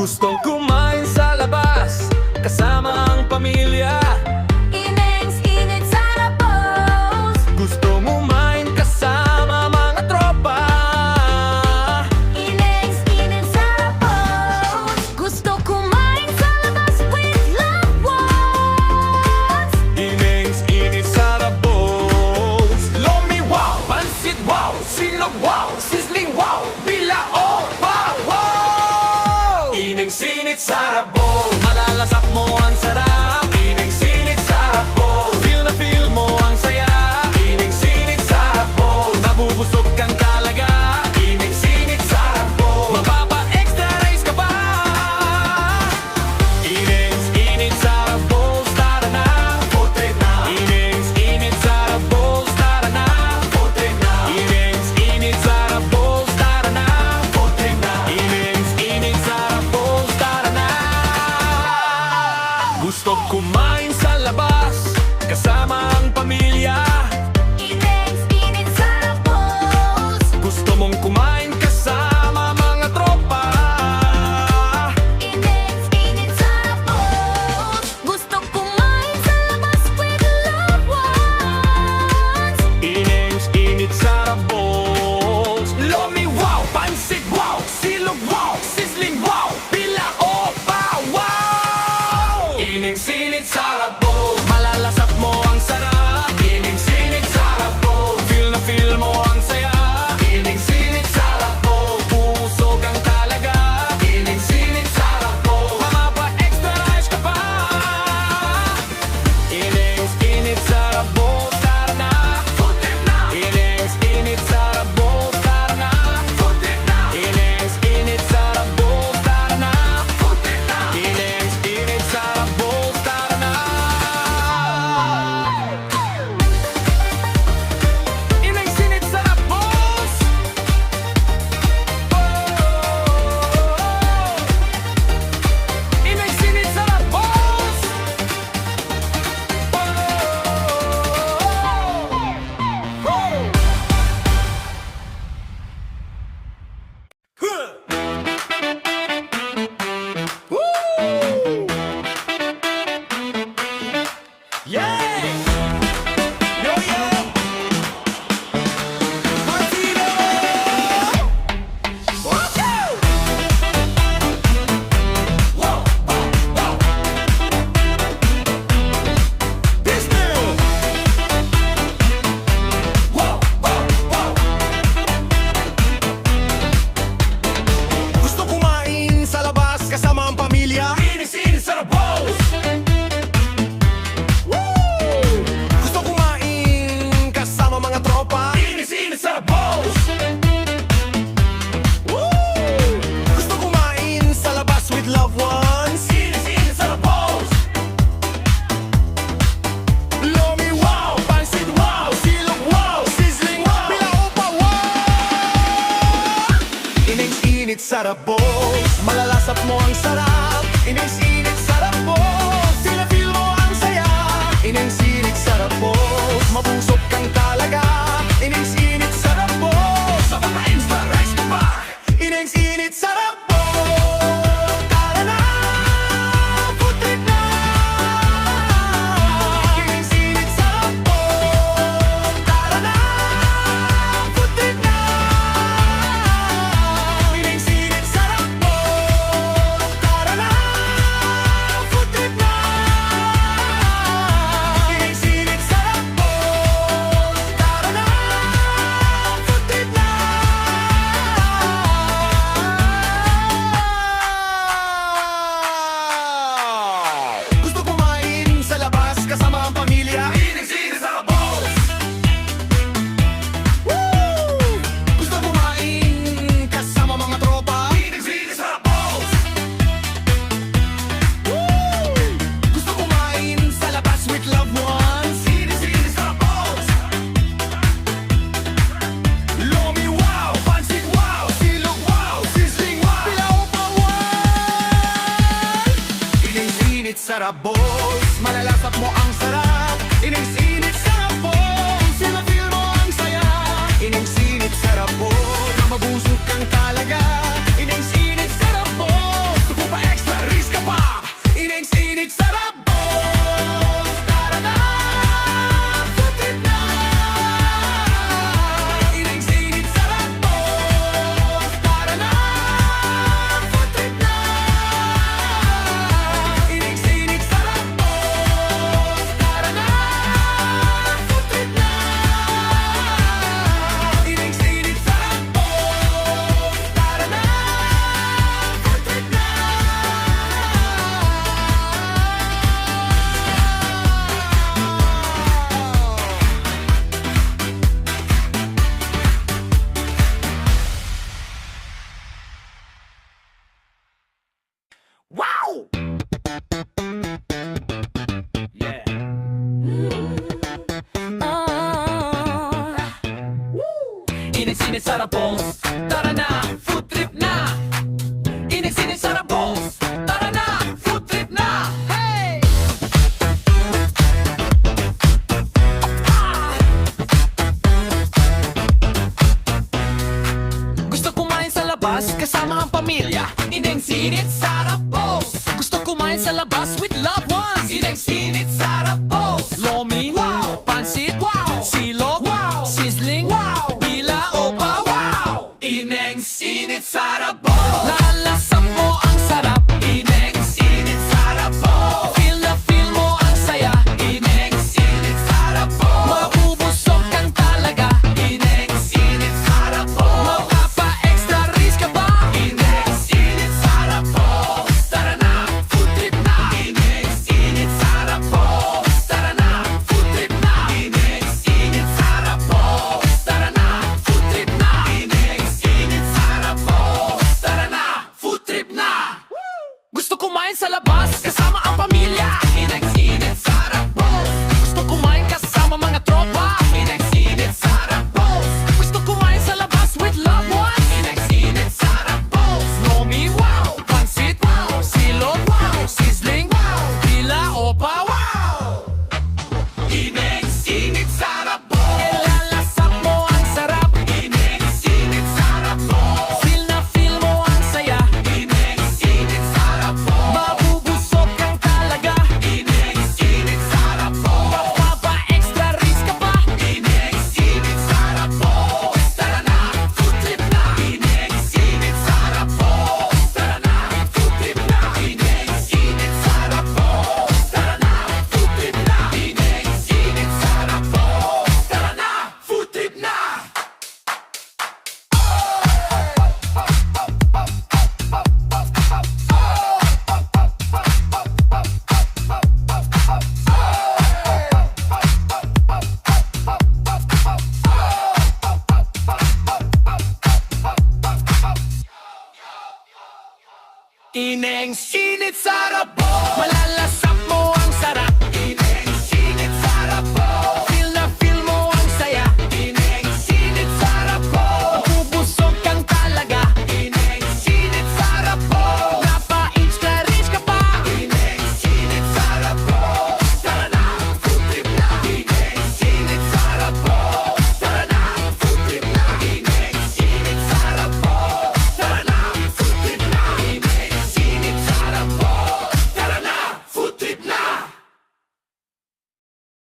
Gustong kumain sa labas kasama ang pamilya. Inengs-init sa Rapos. Gustong kumain kasama mga tropa. Inengs-init sa Rapos. Gusto kumain sa labas with loved ones. Inengs-init sa Rapos. Lomi wow, pansit wow, silog wow, sizzling wow, bilao wow. Inengs-init sa Rapos. Malalasap mo ang sarap. Inengs-init sa Rapos. Feel na feel mo ang saya. Inengs-init sa Rapos. Nabubusog kang talaga. Inengs-init sa Rapos. Mapapa-extra rice ka pa. Inengs-init sa Rapos. Tara na, puti na. Inengs-init sa Rapos. Tara na, puti na. Inengs-init sa Rapos. Tara na, puti na. Inengs-init sa Rapos. Tara na. Gusto kumain sa labas kasama ang pamilya. Inengs-init sa Rapos. Gusto mong kumain kasama mga tropa. Inengs-init sa Rapos. Gusto kumain sa labas with loved ones. Inengs-init sa Rapos. Lomi wow, pansit wow, silog wow, sizzling wow, bilao pa wow. Inengs-init sa Rapos. Malalasap mo ang sarap. Inengs-init sa Rapos. Feel na feel mo ang saya. Inengs-init sa Rapos. Pusog ang talaga. Inengs-init sa Rapos. Mapapa-extra rice ka pa. Inengs-init sa Rapos. Tara na, puti na. Inengs-init sa Rapos. Tara na, puti na. Inengs-init sa Rapos. Tara na, puti na. Inengs-init sa Rapos. Tara na. Inengs-init sa Rapos. Inengs-init sa Rapos. Yeah! Yo, yo! Martino! Watch out! Wow, wow, wow! Disney! Wow, wow, wow! Gusto kumain sa labas kasama ang pamilya. Inengs-init sa Rapos. Gusto kumain kasama mga tropa. Inengs-init sa Rapos. Gusto kumain sa labas with loved ones. Inengs-init sa Rapos. Lomi wow, pansit wow, silog wow, sizzling wow, bilao pa wow. Inengs-init sa Rapos. Malalasap mo ang sarap. Inengs-init sa Rapos. Feel mo ang saya. Inengs-init sa Rapos. Mabusog kang talaga. Inengs-init sa Rapos. Mapapa-extra rice ka pa. Inengs-init sa Rapos. Tara na, putik na. Inengs-init sa Rapos. Tara na, putik na. Inengs-init sa Rapos. Tara na, putik na. Inengs-init sa Rapos. Tara na, putik na. Gusto kumain sa labas kasama ang pamilya. Inengs-init sa Rapos. Gusto kumain kasama mga tropa. Inengs-init sa Rapos. Gusto kumain sa labas with loved ones. Inengs-init sa Rapos. Lomi wow, pansit wow, silog wow, sizzling wow, bilao pa wow. Inengs-init sa Rapos. Malalasap mo ang sarap. Inengs-init sa Rapos. Feel na feel mo ang saya. Inengs-init sa Rapos. Mabusog kang talaga. Inengs-init sa Rapos. Gusto ko pa sarapos. Tara na, food trip na. Init-sinit sarapos. Tara na, food trip na. Hey! Gusto kumain sa labas kasama ang pamilya. Ineng-sinit sarapos. Gusto kumain sa labas with loved ones. Ineng-sinit sarapos. Lomi, wow. Pansit, wow. Silog, wow. Sizzling, wow. Bila opa, wow. Ineng-sinit sarapos. Lalasap mo ang sarap. Ineng-sinit sarapos. Feel na feel mo ang saya. Ineng-sinit sarapos. Mabubusog kang talaga. Ineng-sinit sarapos. Magpapa-extra risk ka ba? Ineng-sinit sarapos. Tara na, food trip na. Ineng-sinit sarapos. Tara na, food trip na. Ineng-sinit sarapos. Tara na, food trip na. Ineng-sinit sarapos. Tara na, food trip na. Gusto kumain sa labas kasama ang pamilya. Ineng-sinit sarapos. Gusto kumain kasama mga tropa. Ineng-sinit sarapos. Gusto kumain sa labas with loved ones. Ineng-sinit sarapos. Lomi, wow. Pansit, wow. Silog, wow. Sizzling, wow. Bila opa, wow. Ineng-sinit sarapos. Ilalasap mo ang sarap. Ineng-sinit sarapos. Feel na feel mo ang saya. Ineng-sinit sarapos. Mabubusog kang talaga. Ineng-sinit sarapos. Magpapa-extra risk ka pa. Ineng-sinit sarapos. Tara na, food trip na. Ineng-sinit sarapos. Tara na, food trip na. Ineng-sinit sarapos. Tara na, food trip na. Ineng-sinit sarapos. Tara na, food trip na. Ineng-sinit sarapos. Malalasap mo